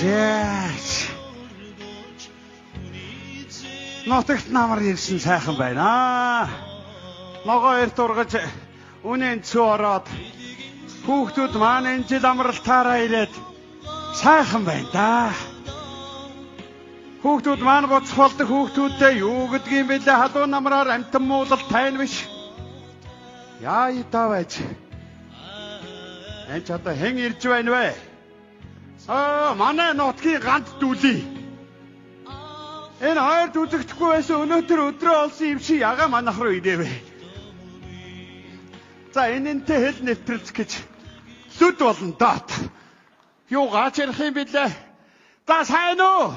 Зээч. Нутагт намар ирсэн сайхан байна. Ногоо эрт ургаж үнэн цүү ороод хүүхдүүд маань энэ жил амралтаараа ирээд сайхан байна да. Хүүхдүүд маань буцах болдог хүүхдүүдтэй юу гэдгийг бэлээ халуун намраар амтан муулалт тайна биш. Яа идаа байж. Энд ч одоо хэн ирж байна вэ? Манай нутгийн ганц дүүли. Энэ хоёр дүлэгдэхгүй байсан өнөөдөр өдрөө олсон юм шиг яга манайх руу ирэвэ. За энэнтэй хэл нэвтрэлц гэж зүд болно доо. Юу гаач ярих юм бэлээ? За сайн уу?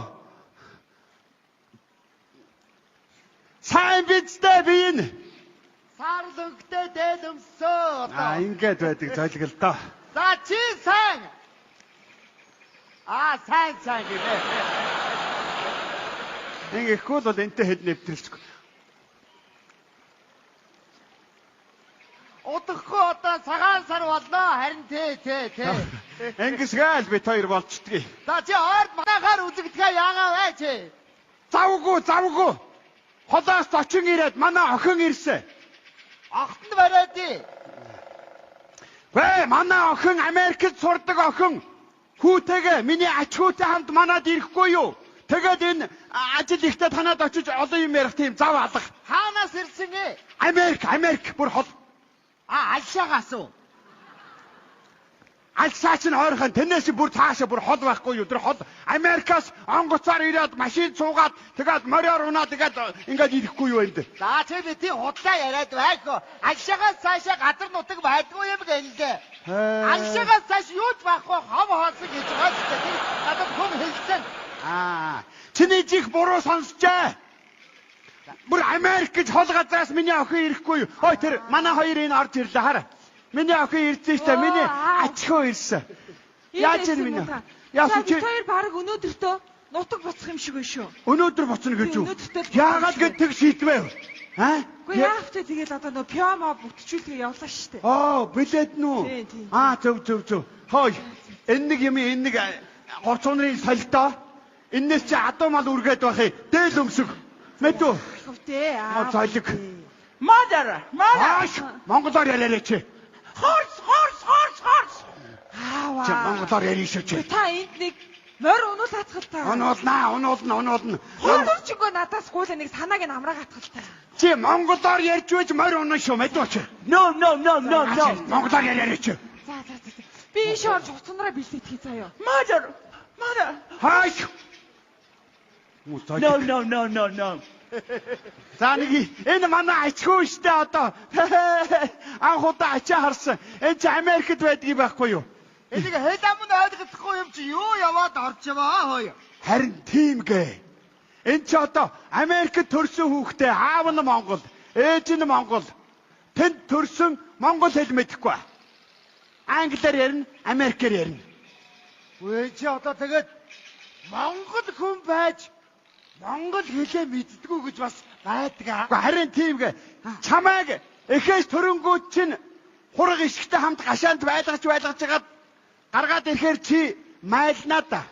Сайн бидтэй би энэ. Сарлөнгөтэй дээлэмсөө. Ингээд байдаг зойлгол доо. За чи сайн. Сайн гээ. Ингэхгүй бол энтэй хэл нэвтрэлцгүй. Удахгүй одоо цагаан сар болно. Харин тий. Ингэсгээл бид хоёр болцдгийг. За чи ойрд манайхаар үзэгдэхээ яагаа вэ чи? Завгүй. Холоос очин ирээд манай охин ирсэн. Огтнд бариадий. Вэ манай охин Америкт сурдаг охин. Хүүтэйгээ миний ач хүүтэй хамт манад ирэхгүй юу? Тэгээд энэ ажил ихтэй танаад очиж олон юм ярих тийм зав алга. Хаанаас ирсэн гээ? Америк бүр хол. Альшаагаас уу? Альсаач нь ойрхон тэнээс бүр цаашаа бүр хол байхгүй юу? Тэр хол Америкаас онгоцоор ирээд машин цуугаад тэгээд мориор унаад тэгээд ингээд ирэхгүй юу энд? За чи бити худлаа яриад байхоо. Альшаагаас цаашаа газар нутаг байдгүй юм гэлээ. Альшаагаас цааш юу ч байхгүй хов хоолсон гэж байгаа ч тийм надад хүн хэлсэн. Чиний жих буруу сонсчээ. Бүр Америк гэж хол газраас миний охин ирэхгүй юу? Ой тэр манай хоёр энэ орж ирлээ хараа. Миний охин ирсэн штэ миний ачхөө ирсэн. Яаж юм минь? Яасан чи? Тэр баг өнөөдөртөө нутаг буцах юм шиг байна шүү. Өнөөдөр буцна гэж юу? Яагаад гэдэг шийдвэ? Үгүй яахтай тэгээд одоо нөө пиама бүтчихүүлгээ явлаа штэ. Билээд нүү. Зөв. Хой. Энэ нэг юм энэ нэг горцонрын солилтоо. Энээс чи адуу мал үргээд байх юм. Дээл өмсөг. Мэдүү? Хөвтэй. Зойлог. Mother. Монголоор яриач. Horse. Чи монголоор ярих шүү чи. Та энд нэг морь унуул хатгалтай. Унуулна. Өдөрчгөө надаас гуйлаа нэг санааг нь амраа хатгалтай. Чи монголоор ярьж байж морь унаа шүү мэдүү чи. No. Монголоор яриач. За. Би шорж уцнараа бэлдээтгэе заяа. Mother. Хаш. No. За нэг энэ манай ачхүү штэ одоо. Анхудаа ачаа харсан. Энэ чи Америкт байдгийг байхгүй юу? Энийг хэл амн ойлгохгүй юм чи юу яваад орж яваа хөөе. Харин тийм гээ. Энэ чи одоо Америкт төрсөн хүүхдээ аав нь Монгол, ээж нь Монгол. Тэнд төрсөн монгол хэл мэдэхгүй. Англиар ярина, Америкээр ярина. Үгүй чи одоо тэгээд монгол хүн байж монгол хэлээ мэддэггүй гэж бас байдаг. Харин тийм гээ. Чамайг эхээс төрөнгүүд чинь хураг ишгтэй хамт гашаанд байлгаж байгаад гаргаад ирэхээр чи майлнаа да.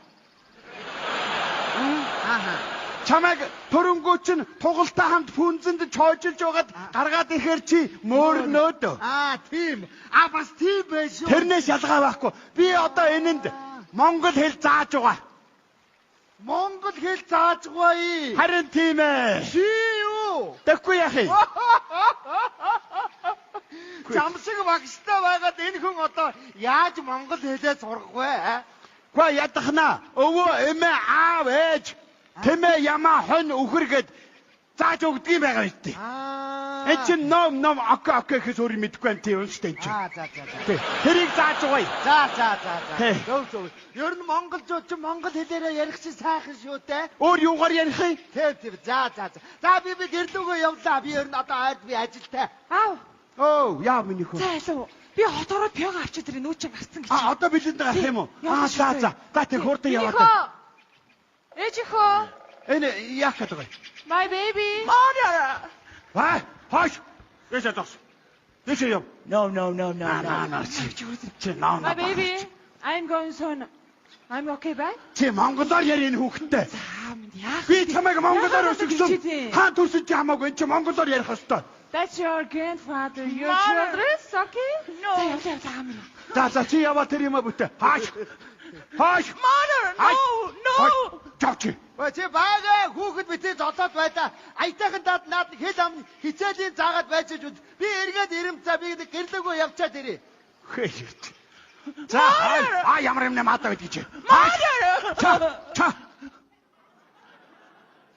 Чамайг төрөнгүүд чинь тугалтаа хамт пүнзэнд чойжилж байгаад гаргаад ирэхээр чи мөөрнөөд. Тийм. Бас тийм байж шүү. Тэрнээс ялгаа байхгүй. Би одоо энэнд монгол хэл зааж байгаа. Монгол хэл зааж гоё. Харин тийм ээ. Чи юу? Тэгэхгүй яах юм? Замсаг багштай байгаад энэ хүн одоо яаж монгол хэлээ сурах вэ? Гүн ядахна. Өвөө эмээ аав ээж тэмээ ямаа хон үхэргээд зааж өгдөг юм байгаа юм тий. Энэ чинь ном ок гэхээс өөр юм мэдэхгүй юм тий үнэштэй энэ чинь. За. Тэрийг зааж гоё. За. Зөв. Ер нь монголчууд ч монгол хэлээрээ ярих чи сайхан шүү дээ. Өөр юугаар ярих юм? Тийм. За. За би гэрлүүгөө явлаа. Би ер нь одоо ойд би ажилтай. Яа миний хөө. За. Би хотоороо пиага авчиж тэр нүүчээ гарцсан гэж. Одоо билэнд гарах юм уу? За. Тэр хурдан яваад. Ээжихөө. Энэ яах гэдэг вэ? My baby. Морь. Хаш. Яа тас. Яа. No. No. My baby, I'm going soon. I'm okay байна. Чи монголоор яри энэ хүүхэдтэй. За минь яах Би чамайг монголоор яагаад гэж өсгсөн. тийм? Хаан төрсөн чи хамаагүй энэ чи монголоор ярих ёстой. That's your grandfather. Your Mother. children, okay? No. За минь. За чи яваа тэр юм бүтэ. Хааш. Mother, no. Чавч. Чи бага хүүхэд битээ зодоод байлаа. Аятайхан даад наад хэл ам хичээлийн заагаад байж үз. Би эргээд ирэмцээ би гэрлэгөө явчаад ирээ. За ямар юм нэмээд байд гэж. Ча.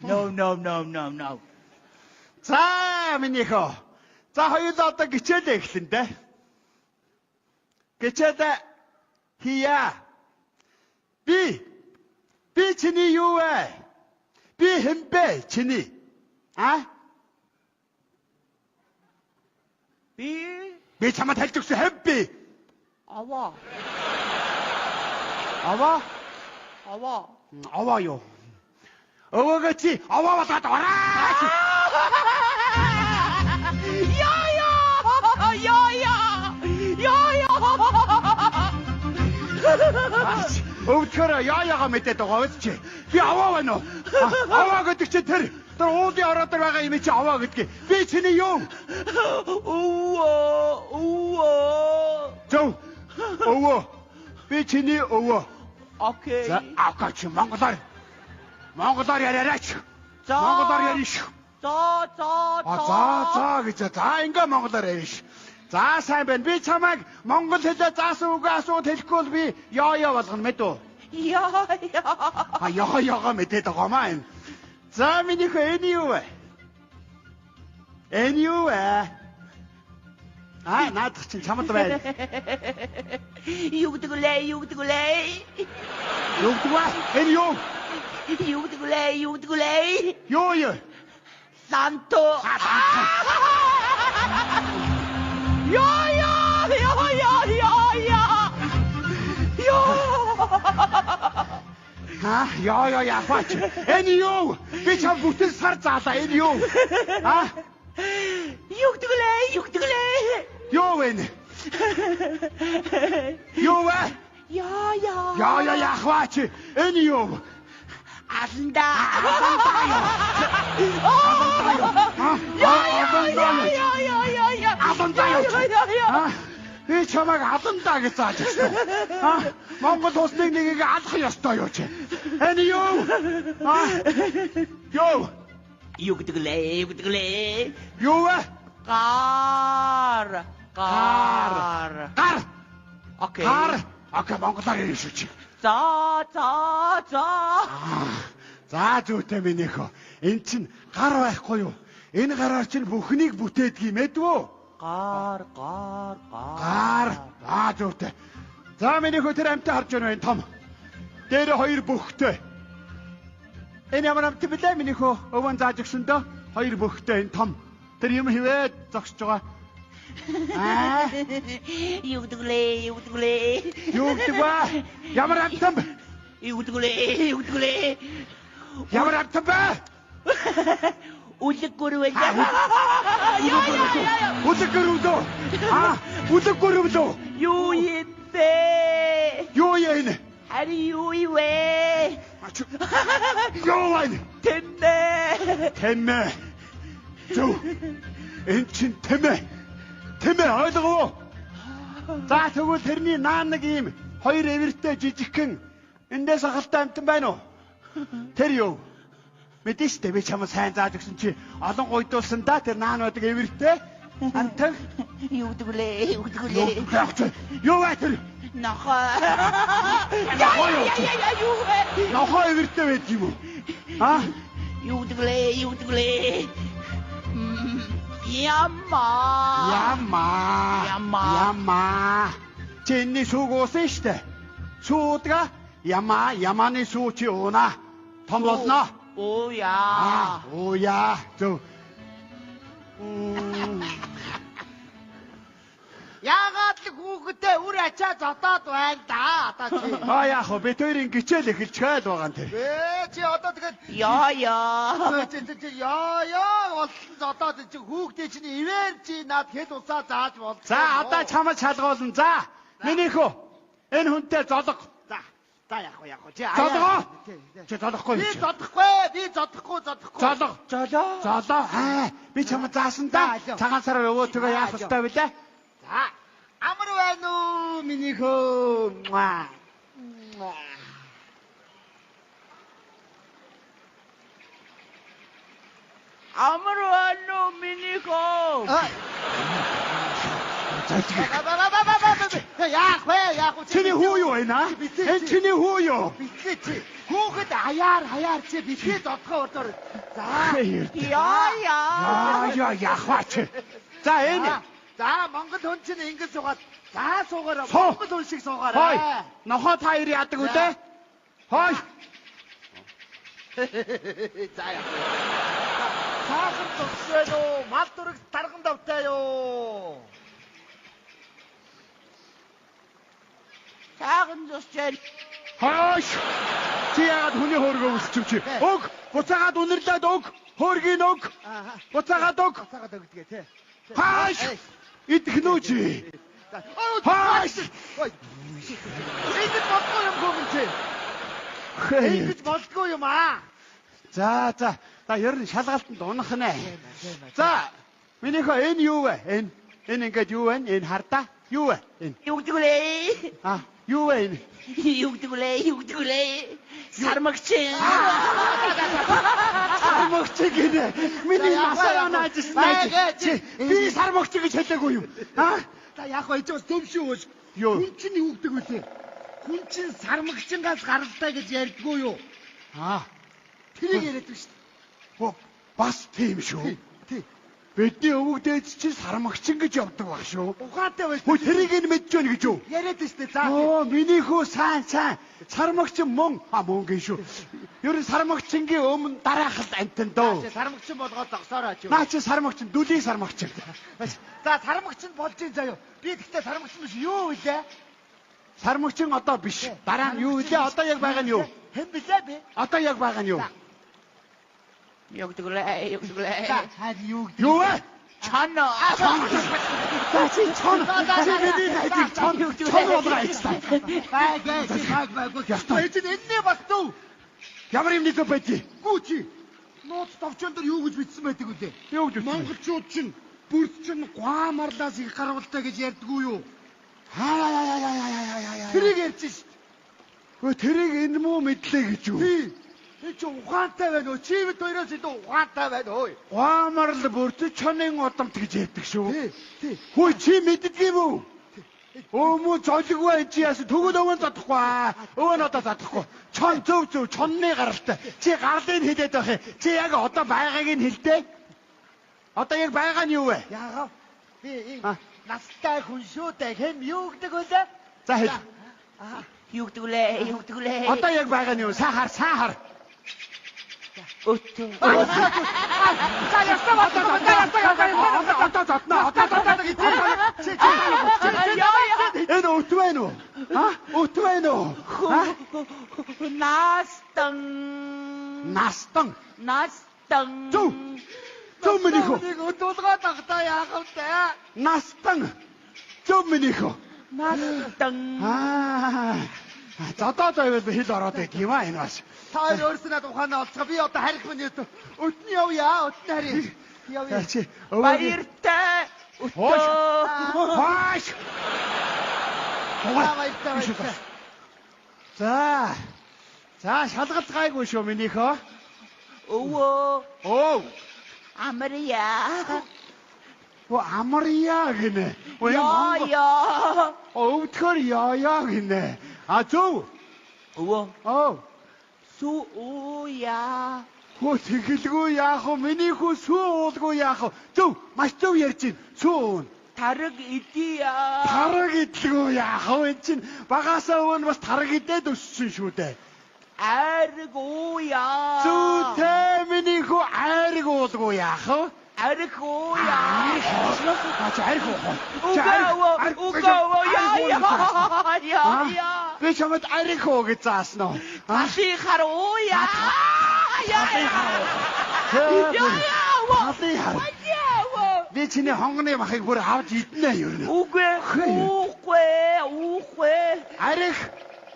No. За минийхөө. За хоёулаа одоо гिचээлээ эхлэн дээ. Гिचээлээ хийя. Би чиний юу вэ? Би хэн бэ чиний? Би чамд хэлж өгсөн хэн бэ? Аваа юу? Өвөөгөө чи аваа болоод ороо. Өвчгөр яагаа мэдээд байгаа үст чи. Би аваа байна уу? Аваа гэдэг чи тэр уулын ороод байгаа юм чи аваа гэдгийг. Би чиний юу? Зөв. Өвөө. Би чиний өвөө. Окей. За аваач монголоор яриач. Монголоор яриш. За гэж. За ингээ монголоор яриш. За сайн байна. Би чамайг монгол хэлээр заасан үгээ асууд хэлэхгүй бол би яа болгоно мэд үү? Яа мэдээд байгаа маа энэ. За минийхөө энэ юу вэ? Энэ юу вэ? Наадах чинь чамд байна. Юу гэдэг вэ? Юу вэ? Энэ юу? Юу гэдэг вэ? Юу? Санто. Яа, хаач. Энэ юу? Би чам бүтэл сар заалаа. Энэ юу? Юу гэдэг вэ? Юу вэ? Юу вэ? Яа, хаач. Энэ юу? Аланда. Би чамайг аландаа гэж зааж өгсөн. Монгол улсыг нэгийг алах ёстой юу чи? Энэ юу? Юу гэдэг вэ? Юу вэ? Гар. Окей. Окей, монголоор ярих шүү чи. За. За зүйтэй минийхөө. Эн чин гар байхгүй юу? Энэ гараар чинь бүхнийг бүтээдэг юм эдвүү? Гар. Зүйтэй. За минийхөө тэр амтаа харж байна том. Дээр хоёр бүхтэй. Энэ ямар амт билээ минийхөө өвөн зааж өгсөн дөө. Хоёр бүхтэй энэ том. Тэр юм хивээд зогсож байгаа. Юу гэдэг вэ? Юу гэдэг вэ? Ямар амтан бэ? Юу гэдэг вэ? Ямар амтан бэ? Үлгэр үү? Үлгэр үү? Юу итэ? Юу яа? Ари юу ивэ? Юу ваа? Тэмээ. Зөв. Эн чин тэмээ ойлгов уу? За тэгвэл тэрний наан нэг юм хоёр эвэртэй жижигхэн эндээс хахалтай амтан байна уу? Тэр юу? Мэдэн штэ би чамд сайн зааж өгсөн чи олон гойдуулсан да тэр наан байдаг эвэртэй амтан. Юу гэдэг вэ? Юу вэ тэр? Нохоо. Нохоо эвэртэй байд юм уу? Юу гэдэг вэ? Яма. Чиний шүүг уусан штэ. Шуудга ямааны шүү чи уунаа. Том болно. Яа. Зөв. Яагаад л хүүхдээ үр ачаа зодоод байна да одоо чи. Яах вэ? Бид хоёрын гिचээл эхэлчихээд байгаа юм тэр. Чи одоо тэгээд яа. Болсон зодоод чи хүүхдээ чинь ивэр чи над хэд усаа зааж бол. За одоо чамд шалгуулна. За минийхөө энэ хүнтэй золго. За яг уу. Золгоо. Чи золохгүй. Би зодохгүй. Би зодохгүй. Золго. Золоо. Би чамд заасан да. Цагаан сараар өвөөтгөө яах ёстой вэ? За. Амар байна уу миний хөө. Амар байна уу миний хөө? Яах вэ? Чиний хүү юу вэ? Энэ чиний хүү юу? Битээ чи. Хүүхэд хаяар чи битээ зодохоо урдаар. За. Яа. Яхваач. За энэ. За Монгол хүн чинь ингэж суугаад. За суугаараа. Суу. Монгол хүн шиг Хой. суугаараа. Нохоо та хоёр яадаг үү? Хой. За яа. Саахан төгсвэн үү? Мал дүрэг тарган давтай юу? Саахан зусчээл. Хойш. Чи яагаад хүний хөөргөө өсчихв чи? Өг. Буцаагаад үнэрлээд өг. Хөөргийг өг. Буцаагаад өг. Буцаагаад өгдөг тий. Хойш. Идэх чи. Хойш. Ингэж болдгоо юм гомч. Ингэж болдгоо юм аа. За. Та ер нь шалгалтанд унах нэ. За. Минийхөө энэ юу вэ? Энэ ингээд юу вэ? Энэ хардаа. Юу вэ? Энэ. Юу гэдэг вэ? Юу вэ энэ? Юу гэдэг вэ? Сармагчин. Сармагчин гинэ. Миний масаа наажсан. Би сармагчин гэж хэлээгүй юу? За яг байж бас төв шүү. Юу? Хүн чинь юу гэдэг вэ? Хүн чинь сармагчингаас гаралтай гэж ярьдгүй юу? Тэрийг яриад шүү. Бас тийм шүү. Тий. Бидний өвөг дээд чинь сармагчин гэж явдаг баг шүү. Ухаантай байж. Хөө тэрийг нь мэдж байна гэж юу? Яриад шүү. За. Миний хөө сайн. Сармагчин мөн гин шүү. Ер нь сармагчингийн өмнө дараахад амтан дөө. Сармагчин болгоод зогсоороо ч юу. Наа чи сармагчин, дүлийн сармагчин. За сармагчин болж ин заяа. Би тэгтээ сармагчин биш юу вэ? Сармагчин одоо биш. Дараа нь юу вэ? Одоо яг байгаа нь юу? Хэн билээ би? Одоо яг байгаа нь юу? Юу гэдэг вэ? За хаад юу гэдэг? Юу вэ? Чана. Чи чон. Чи бидний хайдаг чон болгоо ичсэн. Ястаа. Эцэн энэний бас дөө. Ямар юм нэг байдгийг. Гүү чи. Нууц товчон дээр юу гэж бичсэн байдаг үлээ? Юу гэж? Монголчууд чинь бүрд чинь гуамарлаас их гаргалтай гэж ярьдгүй юу? Тэрийг ярьж ш. Тэрийг энэ муу мэдлээ гэж юу? Тий чи ухаантай байна уу? Чи бид хоёроос илүү ухаантай байна уу? Гуамарл бүрт чонын удамт гэж ярьдаг шүү. Тий. Хөөе чи мэддэггүй юу? Өөмө золиггүй чи яас төгөл өвөн задахгүй. Өвөн одоо задахгүй. Чон зөв чонны гаралтай. Чи гарлыг хэлээд байх юм. Чи яг одоо байгааг нь хэлдэ. Одоо яг байгаа нь юу вэ? Яагаад? Би настай хүн шүү дээ. Хэм юу гэдэг вэ? За хэл. Юу гэдэг вэ? Одоо яг байгаа нь юу? Сайн хар. Өтөө. За ястаа Энэ өт байна уу? Өт байна уу? Настан. Зөв минийхөө. Өдөлгөө тагтаа яах вэ? Настан. Зөв минийхөө. Настан. Задаад байвал хэл ороод байт юм энэ бас. Та хоёр өөрснөө ухаанаа олцгоо. Би одоо харих миний өтний явъя. Өтний харъя. Явъя. Чи Баяртай. Хоош. Баяртай. За шалгалт гайгүй шүү минийхөө. Өвөө. Амарья. Амарья гинэ. Яа. Өвтгөр яа гинэ. Зөв. Өвөө. Сууя. Хөө тэгэлгүй яах вэ? Миний хүү сүү уулгүй яах вэ? Зөв, маш зөв ярьж байна. Сүү. Тараг идия. Тараг идлгүй яах вэ? Энэ чинь багасаа өвөн бас тараг идээд өссөн шүү дээ. Айраг ууя. Зүйтэй миний хүү айраг уулгүй яах вэ? Айраг ууя. Яа. Би чамд айраг уу гэж заасан уу? Таси харуя. Би чиний хонгоны махыг бүр авч иднэ юу? Үгүй. Арих.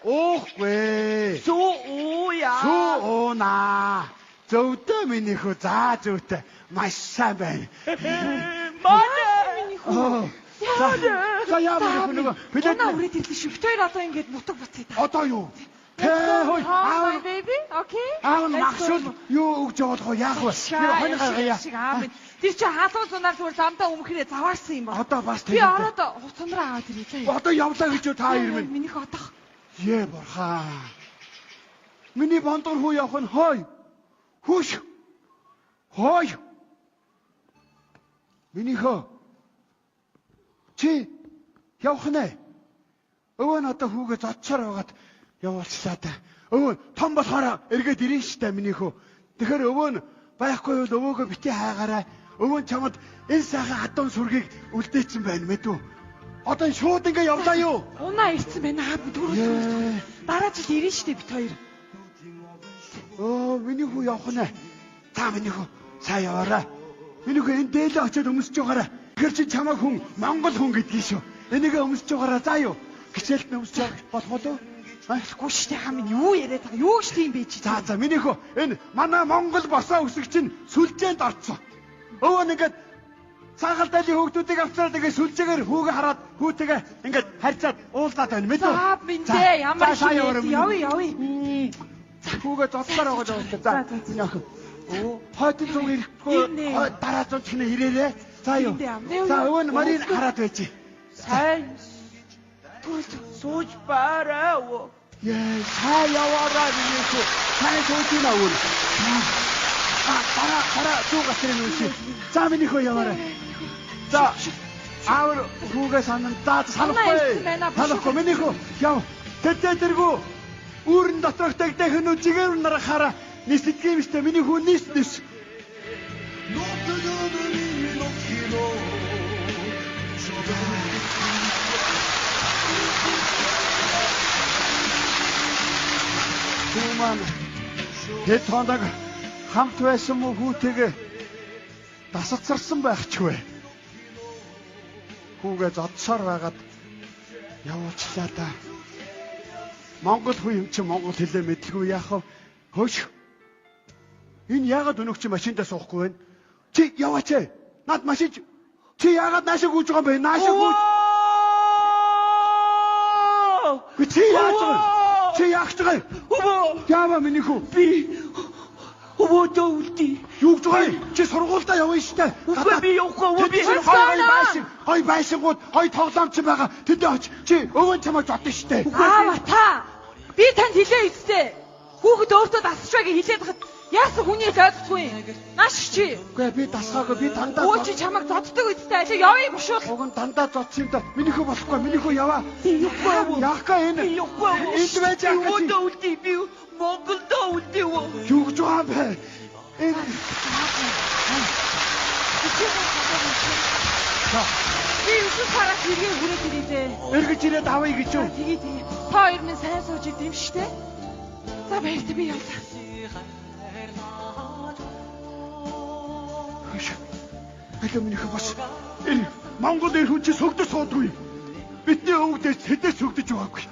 уухгүй. Сууя. Суунаа. Зөвдөө миний хүү. За зөвдөө. Маш сайн байна. Манай. За яа нөгөө билет Манай үрээд ирлээ шүү. Бид хоёр одоо ингэж нутаг буцъя та. одоо юу? Хөөй Hi baby. Okay. аав магшуул юу өгж явах вэ? Яах вэ? Хонь гаргая. Тэр чи хаалган сунаар зүгээр замдаа өмхрээ заваарсан юм ба. Одоо бас Би тэгээд. ороод хуцандраа аваад ирээ. Одоо явлаа гэж юу та хоёр минь. Минийх одох. Е бурхан. Миний бондор хүү явах нь хой. Хүш. Хой. Минийхөө. Чи явах нэ. Өвөө нь одоо хүүгээ зодчоор байгаад явуулчлаа та. Өвөө том болохоор эргээд ирэн штэ минийхөө. Тэгэхээр өвөө нь байхгүй бол өвөөгөө бити хаагаарай. Өвөө нь чамд энэ сайхан хатуун сүргийг үлдээсэн байна мэдв. Одоо энэ шууд ингээ явлаа юу? Унаа ирсэн байна аа түрүү. Дараа жил ирэн штэ бит хоёр. Миний хүү явах нэ. Та миний хүү сайн яваарай. Миний хүү энэ дээлээ очиод өмсөж байгаарай. Тэгэхээр чи чамаа хүн Монгол хүн гэдгийг шүү. Энийг өмсөж байгаарай заа юу? Гिचэлт өмсөж явах болох уу? Ахгүй штэ хаа минь юу яриад байгаа. Юу ч тийм байж. За миний хүү энэ манай Монгол босоо өсөг чинь сүлжээнд орцсон. Өвөө нэгэд цаагалдаалын хүүхдүүдийг авцраад ингээ сүлжээгээр хүүгээ хараад хүүтэйгээ ингээ харьцаад уулзаад байна мэдв. За минь дээ ямар явъя. Хүүгээ зодсоор байгаа гэж байна. За яах вэ? Хойд зүг ирэхгүй. Дараа зүг чинь ирээрээ. За юу. За өвөө нь марийг хараад байж. Сайн. Сууж бараа. Яа, цаа яваараа миний хүү. Цаа сууж ийн. Дараа зүг гасрын үгүй. За миний хүү яваарай. За аавар хүүгээ санаа санахгүй. Санахгүй миний хүү. Яв. Тэтгэдэргүү. Үүрэн доторх тэгдэх нь үжигээр нараа хараа. Нисэтгэм штэ миний хүү нис. Туман хэд хоног хамт байсан мó хүүтэйгээ дасацарсан байх ч вэ. Хүүгээ зодсоор байгаад явуулчлаа да. Монгол хүн юм чи монгол хэлээ мэдлгүй яах вэ? Хөөш. Энэ яагаад өнөг чи машиндаа суухгүй вэ? Чи яваач ээ. Над машин чи яагаад наашаа гүйж байгаа юм бэ? Наашаа гүйж. Чи яаж байгаа? Чи яах гэж байгаа? Өвөө. Яава миний хүү. Би өвөөдөө үлдээ. Юу гэж байгаа юм? Чи сургуультай явна штэ. Үгүй би явахгүй. Би хой байшингууд хой тоглоомч байгаа. Тэдээ оч. Чи өвөө чамаа зодсон штэ. Аа та. Би танд хэлээ өстэй. Хүүхэд өөртөө дасчихваа гэж хэлээд хад яасан хүний зоддгүй юм. Нааш чи. Үгүй би дасгаагүй. Би дандаа. Өө чи чамайг зоддог үстэй. Аль явъя бушуул. Уг нь дандаа зодсон юм да. Минийхөө болохгүй. Минийхөө яваа. Юугүй. Яахаа энэ. Юугүй. Энд байж яах гэж. Өвөөдөө үлдээ би. Монголдөө үлдээ. Юу гэж байгаа юм бэ? Энэ. Би үгүй хараа хэрэг хүрээд ирээ. Эргэж ирээд авъя гэж юу? Тэгээ. Та хоёр минь сайн сууж идэм штэ. За баяртай би явлаа. Аль минийхээ бас энэ Монгол эр хүн чи сөгдөж суудгүй. Бидний өвгдөөс хэдээс сөгдөж байгаагүй.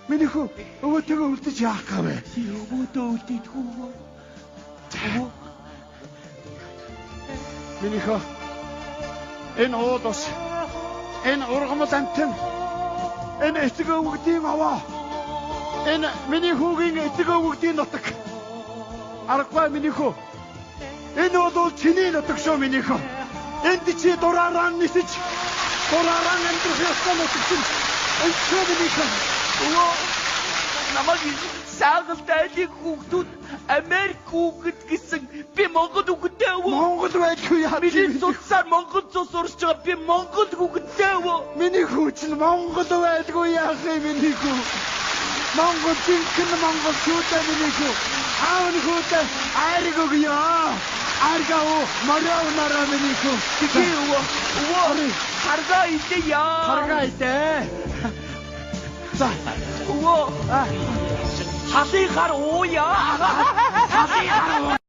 Минийхөө өвөөтэйгээ үлдэж яах гээвэ? Өвөөдөө үлдээдгүй. Минийхөө энэ уудас энэ ургамал амтэн энэ эцэг өвгдийн аваа. Энэ миний хүүгийн эцэг өвгдийн нутаг. Аргагүй минийхөө. Энэ бол чиний нутаг шүү минийхөө. Энд чи дураараа нисэж дураараа амьдрах ёстой нутаг чинь. Энэ шүү минийхөө. Өө намайг саагалтай хүүхдүүд Америк хүүхэд гэсэн би Монгол хүүхэдтэй өвөө. Монгол байдгүй яа. Миний цуцаар Монгол цус урсж байгаа би Монгол хүүхэдтэй өвөө. Миний хүү чинь Монгол байдгүй яах юм миний хүү. Монгол чинь Монгол хүүтэй миний хүү. Аав хүүтэй айрг өгье. Аргау маряу нараа миний хүү. Тики өвөө. Харгаа идэ яа. Харгаа идэ. За өвөө. Хасий гар ууя. Хасий гар